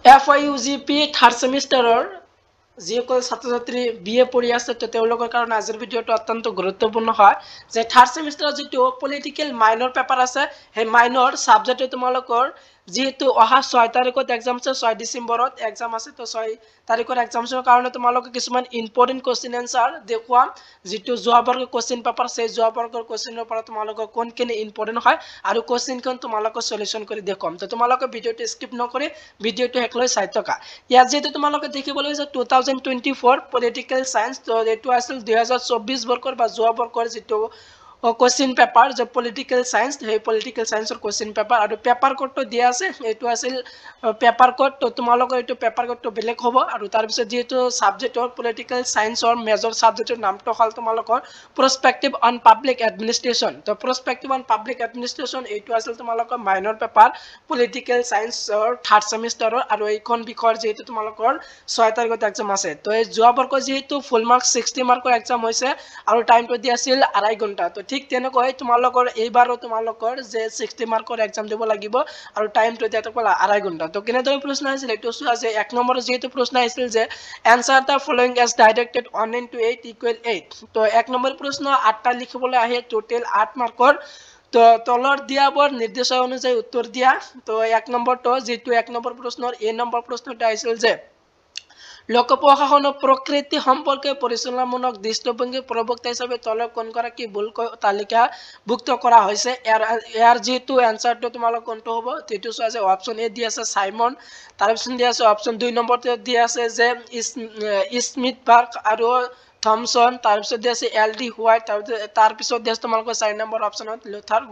FYUGP third সেমিষ্টাৰৰ যিসকল ছাত্ৰ ছাত্ৰী BA পঢ়ি আছে তো তেওঁলোকৰ কাৰণে আজিৰ ভিডিঅ'টো অত্যন্ত গুৰুত্বপূৰ্ণ হয় যে থাৰ্ড সেমিষ্টাৰৰ যিটো পলিটিকেল মাইনৰ পেপাৰ আছে সেই মাইনৰ সাবজেক্টে তোমালোকৰ যেহেতু অহা 6 তাৰিখত এক্সাম আছে 6 ডিসেম্বৰত এক্সাম আছে তো 6 তাৰিখৰ এক্সামৰ কাৰণে তোমালোকে কিছুমান ইম্পৰ্টেন্ট কোশ্চেন আনসাৰ দেখুৱাম যেটো যোৱা বৰ্গৰ কোশ্চেন পেপাৰ আছে যোৱা বৰ্গৰ কোশ্চেনৰ পৰা তোমালোকৰ কোনখিনি ইম্পৰ্টেন্ট হয় আৰু কোশ্চেনখন তোমালোকৰ সলিউশন কৰি দেখুৱাম তো তোমালোকে ভিডিঅ'টো স্কিপ নকৰি ভিডিঅ'টো হেকলৈ চাই থকা ইয়াত যেটো তোমালোকে দেখিবলৈ আছে 2024 পলিটিকেল সায়েন্স তো এটো আছিল 2024 বৰ্গৰ বা যোৱা বৰ্গৰ যেটো কোশ্চেন পেপাৰ যে পলিটিকেল সায়েন্স সেই পলিটিকেল সায়েন্সৰ কোশ্চেন পেপাৰ আৰু পেপাৰ কোডটো দিয়া আছে এটো আছিল পেপাৰ কোড তো তোমালোকৰ এটো পেপাৰ কোডটো বেলেগ হ'ব আৰু তাৰ পিছত যেটো সাবজেক্টৰ পলিটিকেল সায়েন্সৰ মেজৰ সাবজেক্টৰ নামটো হল তোমালোকৰ প্ৰস্পেক্টিভ অন পাব্লিক এডমিনিষ্ট্ৰেচন তো প্ৰস্পেক্টিভ অন পাব্লিক এডমিনিষ্ট্ৰেচন এটো আছিল তোমালোকৰ মাইনৰ পেপাৰ পলিটিকেল সায়েন্সৰ থাৰ্ড সেমিষ্টাৰৰ আৰু এইখন বিষয়ৰ যেটো তোমালোকৰ 6 তাৰিখত এক্সাম আছে তো এই যোৱা বৰ্গৰ যেটো ফুল মাৰ্ক 60 মাৰ্কৰ এক্সাম হৈছে আৰু টাইমটো দি আছিল 2.5 ঘণ্টা তো ঠিক তেনেকৈ তোমালোকৰ এইবাৰো তোমালোকৰ যে 60 মাৰ্কৰ এক্সাম দিব লাগিব আৰু টাইমটো দিয়াটো ক'লা 2.5 ঘণ্টা তো কেনেদৰে প্ৰশ্ন আহিছিল এটো চোৱা যে এক নম্বৰ যেটো প্ৰশ্ন আহিছিল যে answer the following as directed 1 into 8 equal 8 তো এক নম্বৰ প্ৰশ্ন 8টা লিখিবলৈ আহে টোটাল 8 মাৰ্কৰ তো তলৰ দিয়াবৰ নিৰ্দেশ অনুযায়ী উত্তৰ দিয়া তো এক নম্বৰটো যেটো এক নম্বৰ প্ৰশ্নৰ এ নম্বৰ প্ৰশ্নটো আহিছিল যে লোক প্ৰশাসন প্ৰকৃতি সম্পৰ্কে পৰিচালনামূলক দৃষ্টিভংগী প্ৰবক্তা হিচাপে তলৰ কোনগৰাকী ভুলকৈ তালিকাভুক্ত কৰা হৈছে ইয়াৰ যেটো এনসাৰটো তোমালোক কোনটো হ'ব তেটো চোৱা যে অপচন এ দি আছে সাইমন তাৰ পিছত দি আছে অপচন 2 নম্বৰতে দি আছে যে স্মিথ বাৰ্গ আৰু থমসন তাৰ পিছত দি আছে LD হোৱাইট তাৰ পিছত দি আছে তোমালোকৰ 4 নম্বৰ অপচনত লুথাৰ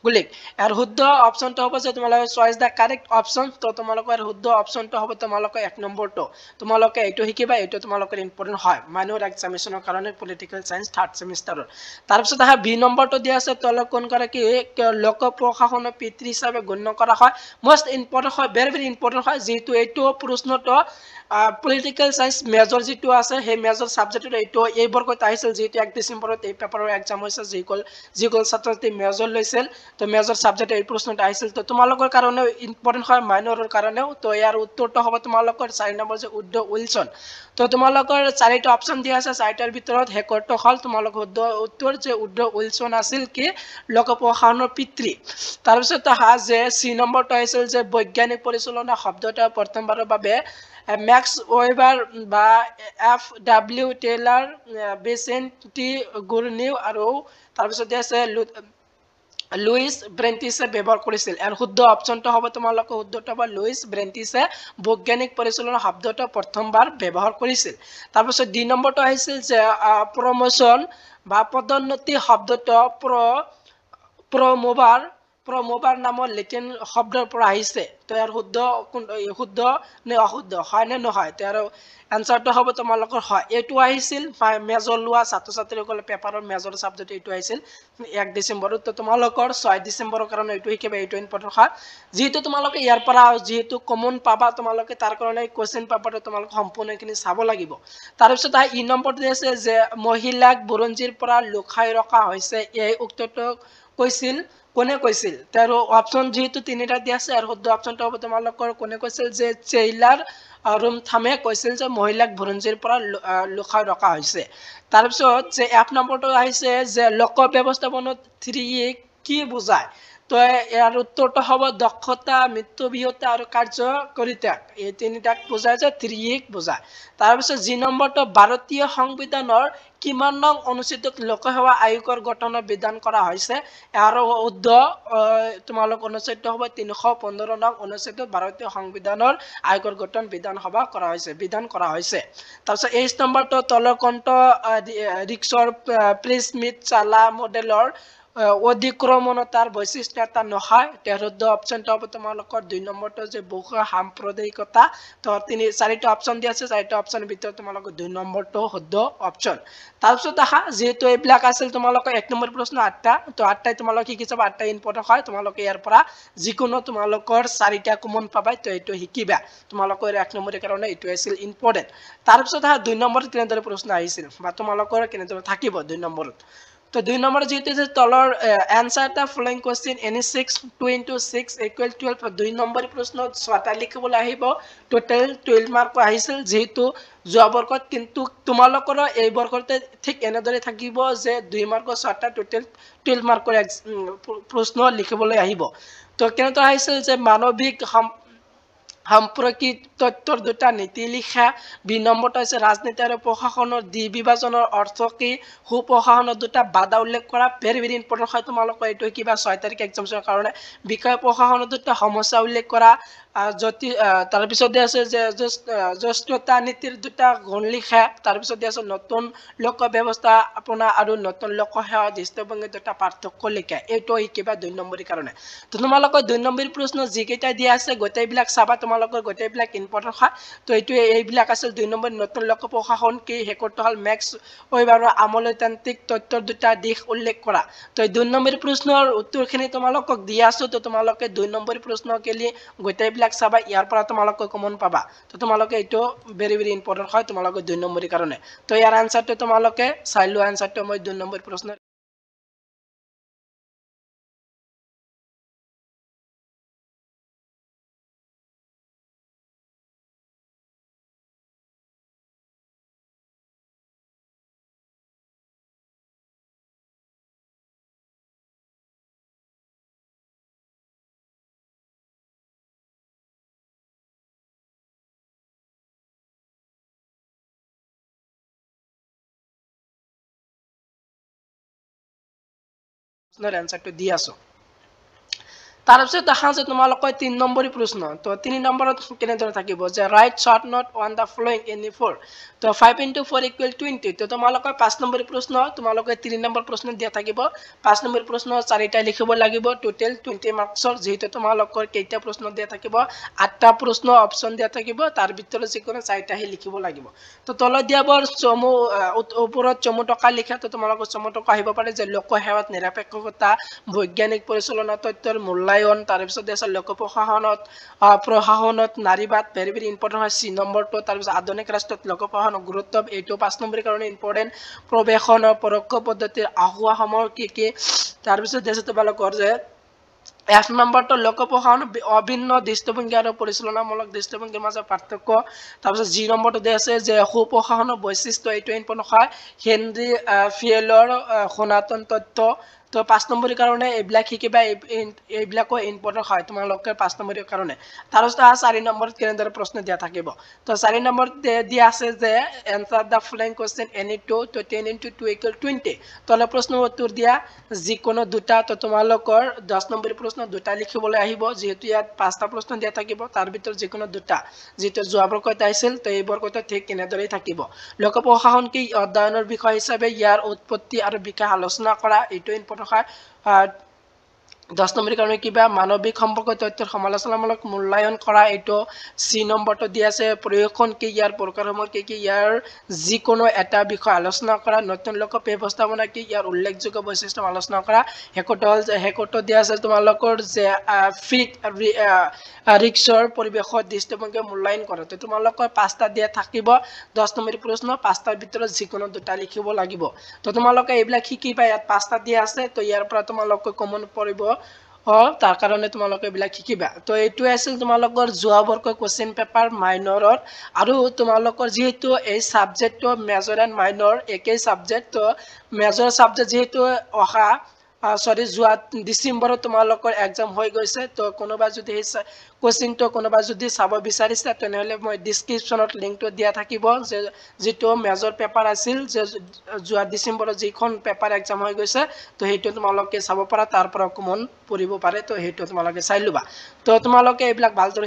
গুলিক আৰু শুদ্ধ অপচনটো হ'ব যে তোমালোকৰ চয়েস দা কাৰেক্ট অপচন তো তোমালোকৰ শুদ্ধ অপচনটো হ'ব তোমালোকৰ এক নম্বৰটো তোমালোকে এটো শিকিবা এটো তোমালোকৰ ইম্পৰ্টেন্ট হয় মাইনৰ এক্সামিনেশনৰ কাৰণে পলিটিকেল সায়েন্স থাৰ্ড সেমিষ্টাৰৰ তাৰ পিছত আহা বি নম্বৰটো দি আছে তলৰ কোন কৰে কি লোক প্ৰশাসনৰ পিতৃ হিচাপে গণ্য কৰা হয় মোস্ট ইম্পৰ্টেন্ট হয় ভেৰি ইম্পৰ্টেন্ট হয় যেটো এটো প্ৰশ্নটো পলিটিকেল সায়েন্স মেজৰ যেটো আছে সেই মেজৰ সাবজেক্টৰ এটো এই বৰ্গত আহিছিল যেটো 1 ডিসেম্বৰত এই পেপাৰৰ এক্সাম হৈছে যিকল ছাত্ৰছাত্ৰী মেজৰ লৈছিল তো মেজৰ সাবজেক্ট এই প্ৰশ্নটো আহিছিল তো তোমালোকৰ কাৰণে ইম্পৰ্টেন্ট হয় মাইনৰৰ কাৰণেও তো ইয়াৰ উত্তৰটো হ'ব তোমালোকৰ 4 নম্বৰ যে উড উইলসন তো তোমালোকৰ চাৰিটা অপচন দিয়া আছে চাৰিটাৰ ভিতৰত হেকৰটো হল তোমালোকৰ শুদ্ধ উত্তৰ যে উড উইলসন আছিল কি লোক প্ৰশাসনৰ পিতৃ তাৰ পিছত আহা যে সি নম্বৰটো আহিছিল যে বৈজ্ঞানিক পৰিচালনা শব্দটা প্ৰথমবাৰৰ বাবে ম্যাক্স ওয়েবাৰ বা FW টেইলাৰ বেচেন্টি গুৰনিউ আৰু তাৰ পিছত আছে লুইস ব্ৰেন্টিছে ব্যৱহাৰ কৰিছিল আৰু শুদ্ধ অপচনটো হ'ব তোমালোকৰ শুদ্ধটো হ'ব লুইস ব্ৰেন্টিছে বৈজ্ঞানিক পৰিচালনা শব্দটো প্ৰথমবাৰ ব্যৱহাৰ কৰিছিল তাৰ পিছত ডি নম্বৰটো আহিছিল যে প্ৰমোশন বা পদোন্নতি শব্দটো প্ৰমোভাৰ নামৰ লেটিন শব্দৰ পৰা আহিছে তো ইয়াৰ শুদ্ধ নে অশুদ্ধ হয় নে নহয় তো এনসাৰটো হ'ব তোমালোকৰ হয় এটো আহিছিল মেজৰ লোৱা ছাত্ৰ ছাত্ৰীসকলে পেপাৰৰ মেজৰ সাবজেক্ট এটো আহিছিল 1 ডিসেম্বৰত তো তোমালোকৰ 6 ডিসেম্বৰৰ কাৰণে এটো শিকিবা এটো ইম্পৰ্টেন্ট হয় যেহেতু তোমালোকে ইয়াৰ পৰা যেহেতু কমন পাবা তোমালোকে তাৰ কাৰণে কোশ্চেন পেপাৰটো তোমালোক সম্পূৰ্ণখিনি চাব লাগিব তাৰ পিছত ই নম্বৰটো আছে যে মহিলাক বুৰঞ্জীৰ পৰা লুকাই ৰখা হৈছে এই উক্তটো কৈছিল কোনে কৈছিল তাৰ অপচন যেহেতু তিনিটা দিয়া আছে আৰু শুদ্ধ অপচনটো হ'ব তোমালোকৰ কোনে কৈছিল যে চেইলাৰ ৰুমথামে কৈছিল যে মহিলাক বুৰঞ্জীৰ পৰা লুকাই ৰখা হৈছে তাৰ পিছত যে এক নম্বৰটো আহিছে যে লোক ব্যৱস্থাপনাত 3 কি বুজায় তো ইয়াৰ উত্তৰটো হ'ব দক্ষতা মিতব্যয়িতা আৰু কাৰ্যকাৰিতা এই তিনিটাক বুজায় যে 3 বুজায় তাৰ পিছত জি নম্বৰটো ভাৰতীয় সংবিধানৰ কিমান নং অনুচ্ছেদত লোকসেৱা আয়োগৰ গঠনৰ বিধান কৰা হৈছে আৰু শুদ্ধ তোমালোক অনুচ্ছেদটো হ'ব 315 নং অনুচ্ছেদত ভাৰতীয় সংবিধানৰ আয়োগৰ গঠন বিধান কৰা হৈছে তাৰপিছত 23 নম্বৰটো তলৰ কণ্ঠ ৰিক্সৰ প্ৰিস্মিথ চালা মডেলৰ অধিক্ৰমণতাৰ বৈশিষ্ট্য এটা নহয় তাৰ শুদ্ধ অপচনটো হ'ব তোমালোকৰ 2 নম্বৰটো যে বহু সাম্প্ৰদায়িকতা তো চাৰিটা অপচন দিয়া আছে চাৰিটা অপচনৰ ভিতৰত তোমালোকৰ 2 নম্বৰটো শুদ্ধ অপচন তাৰপিছত আহা যেহেতু এইবিলাক আছিল তোমালোকৰ 1 নম্বৰ প্ৰশ্ন 8টা তো 8টাই তোমালোক শিকি যাব 8টা ইম্পৰ্টেন্ট হয় তোমালোকে ইয়াৰ পৰা যিকোনো তোমালোকৰ 4টা কমন পাবা তো এটো শিকিবা তোমালোকৰ 1 নম্বৰৰ কাৰণে এটো আছিল ইম্পৰ্টেন্ট তাৰপিছত আহা 2 নম্বৰত কেনেদৰে প্ৰশ্ন আহিছিল বা তোমালোকৰ কেনেদৰে থাকিব 2 নম্বৰত তো 2 নম্বৰ যেটো যে তলৰ answer the following question any 6 2 into 6 equal 12 2 number প্ৰশ্ন 6টা লিখিবলৈ আহিব টোটাল 12 মাৰ্ক আহিছিল যেটো যোৱা বৰ্গত কিন্তু তোমালোকৰ এই বৰ্গতে ঠিক এনেদৰে থাকিব যে 2 মাৰ্কৰ 6টা টোটাল 12 মাৰ্কৰ প্ৰশ্ন লিখিবলৈ আহিব তো কেনেদৰে আহিছিল যে মানৱিক সাম্প্ৰকিক তত্ত্বৰ দুটা নীতি লিখা বি নম্বৰটো হৈছে ৰাজনীতি আৰু প্ৰশাসনৰ দ্বিবিভাজনৰ অৰ্থ কি সুপ্ৰশাসনৰ দুটা বাধা উল্লেখ কৰা ভেৰি ভেৰি ইম্পৰ্টেণ্ট হয় তোমালোকৰ এইটো কিবা 6 তাৰিখ এক্সামৰ কাৰণে বিষয় প্ৰশাসনৰ দুটা সমস্যা উল্লেখ কৰা যদি তাৰ পিছত আছে যে জ্যেষ্ঠতা নীতিৰ দুটা গুণ লিখা তাৰ পিছত আছে নতুন লোক ব্যৱস্থা আপোনাৰ আৰু নতুন লোক সেৱা দৃষ্টিভংগী দুটা পাৰ্থক্য লিখা এইটো কিবা 2 নম্বৰৰ কাৰণে তো তোমালোকৰ 2 নম্বৰ প্ৰশ্ন যিকেইটা দিয়া আছে গোটেইবিলাক চাবা তোমালোকৰ গোটেইবিলাক ইম্পৰ্টেণ্ট হয় তো এইটো এইবিলাক আছিল 2 নম্বৰ নতুন লোক প্ৰশাসন কি হেকৰটো হল ম্যাক্স ওয়েবাৰৰ আমোলতান্ত্ৰিক তত্ত্বৰ দুটা দিশ উল্লেখ কৰা তো 2 নম্বৰ প্ৰশ্নৰ উত্তৰখিনি তোমালোকক দিয়া আছে তো তোমালোকে 2 নম্বৰ প্ৰশ্ন কেলি গোটেইবিলাক চাবা ইয়াৰ পৰা তোমালোকে কমন পাবা তো তোমালোকে এইটো ভেৰি ভেৰি ইম্পৰ্টেণ্ট হয় তোমালোকৰ 2 নম্বৰৰ কাৰণে তো ইয়াৰ আনসাৰটো তোমালোকে চাই লোৱা আনসাৰটো মই 2 নম্বৰ প্ৰশ্ন প্ৰশ্নৰ আনসাৰটো দি আছো তাৰ পিছত দেখা আছে তোমালোকৰ 3 নম্বৰ প্ৰশ্ন তো 3 নম্বৰত কেনেদৰে থাকিব যে right short note on the following any 4 তো 5 into 4 equal 20 তো তোমালোকৰ 5 নম্বৰ প্ৰশ্ন তোমালোকে 3 নম্বৰ প্ৰশ্ন দিয়া থাকিব 5 নম্বৰ প্ৰশ্ন 4টা লিখিব লাগিব টোটাল 20 মাৰ্কছৰ যেহেতু তোমালোকৰ কেইটা প্ৰশ্ন দিয়া থাকিব 8টা প্ৰশ্ন অপচন দিয়া থাকিব তাৰ ভিতৰত যিকোনো 4টাহে লিখিব লাগিব তো তলত দিয়াবৰ চমু ওপৰত চমু টকা লিখা তো তোমালোকৰ চমু টকা আহিব পাৰে যে লোক সেৱাত নিৰপেক্ষতা বৈজ্ঞানিক পৰিচালনা তত্ত্বৰ মূল্যায়ন তাৰ পিছত আছে লোক প্ৰশাসনত নাৰীবাদ ভেৰি ভেৰি ইম্পৰ্টেণ্ট হয় চি নম্বৰটো তাৰ পিছত আধুনিক ৰাষ্ট্ৰত লোক প্ৰশাসনৰ গুৰুত্ব এইটো 5 নম্বৰৰ কাৰণে ইম্পৰ্টেণ্ট প্ৰৱেশনৰ পৰোক্ষ পদ্ধতিৰ আহুৱাসমূহ কি তাৰ পিছত আছে তোমালোকৰ যে 1 নম্বৰটো লোক প্ৰশাসন অভিন্ন দৃষ্টিভংগী আৰু পৰিচালনামূলক দৃষ্টিভংগীৰ মাজত পাৰ্থক্য তাৰ পিছত জি নম্বৰটো দিয়া আছে যে সুপ্ৰশাসনৰ বৈশিষ্ট্য এইটো ইম্পৰ্টেণ্ট হয় হেনৰি ফিয়েলৰ সনাতন তত্ত্ব তো 5 নম্বৰৰ কাৰণে এইবিলাক শিকিবা এইবিলাকো ইম্পৰ্টেণ্ট হয় তোমালোকৰ 5 নম্বৰৰ কাৰণে তাৰ পিছত 4 নম্বৰত কেনেদৰে প্ৰশ্ন দিয়া থাকিব তো 4 নম্বৰত দিয়া আছে যে answer the following question any 2 তো 10 into 2 equal 20 তলে প্ৰশ্নৰ উত্তৰ দিয়া যিকোনো দুটা তো তোমালোকৰ 10 নম্বৰ প্ৰশ্ন দুটা লিখিবলৈ আহিব যেহেতু ইয়াত 5টা প্ৰশ্ন দিয়া থাকিব তাৰ ভিতৰত যিকোনো দুটা যেটো যোৱা বৰ্গত আছিল তো এই বৰ্গত ঠিক কেনেদৰে থাকিব লোক প্ৰশাসন কি অধ্যয়নৰ বিষয় হিচাপে ইয়াৰ উৎপত্তি আৰু বিকাশ আলোচনা কৰা এইটো ইম্পৰ্টেণ্ট হয় 10 নম্বৰৰ কাৰণে কিবা মানৱিক সম্পৰ্ক তথ্যৰ সমালোচনামূলক মূল্যায়ন কৰা এইটো সি নম্বৰটো দিয়া আছে প্ৰয়োগখন কি ইয়াৰ প্ৰকাৰসমূহ কি ইয়াৰ যিকোনো এটা বিষয় আলোচনা কৰা নতুন লোক ব্যৱস্থাপনা কি ইয়াৰ উল্লেখযোগ্য বৈশিষ্ট্য আলোচনা কৰা হেকটো দিয়া আছে তোমালোকৰ যে ফিট ৰিক্সৰ পৰিবেশৰ দৃষ্টিভংগী মূল্যায়ন কৰা তো তোমালোকৰ 5টা দিয়া থাকিব 10 নম্বৰ প্ৰশ্ন 5টাৰ ভিতৰত যিকোনো দুটা লিখিব লাগিব তো তোমালোকে এইবিলাক শিকিবা ইয়াত 5টা দিয়া আছে তো ইয়াৰ পৰা তোমালোকে কমন পৰিব তাৰ কাৰণে তোমালোকে এইবিলাক শিকিবা তো এইটো আছিল তোমালোকৰ যোৱা বৰ্গৰ কোশ্চেন পেপাৰ মাইনৰৰ আৰু তোমালোকৰ যেহেতু এই সাবজেক্টটো মেজৰ এণ্ড মাইনৰ একেই সাবজেক্ট তো মেজৰ সাবজেক্ট যেহেতু অহা সৰি যোৱা ডিসেম্বৰত তোমালোকৰ এক্সাম হৈ গৈছে তো কোনোবা যদি কোশ্চেনটো কোনোবা যদি চাব বিচাৰিছে তেনেহলে মই ডেসক্ৰিপচনত লিংকটো দিয়া থাকিব যে যেটো মেজৰ পেপাৰ আছিল যে যোৱা ডিসেম্বৰত যিখন পেপাৰ এক্সাম হৈ গৈছে তো হেটো তোমালোকে চাব পাৰা তাৰ পৰা কমন পঢ়িব পাৰে তো হেটো তোমালোকে চাই লবা তো তোমালোকে এইবিলাক ভালদৰে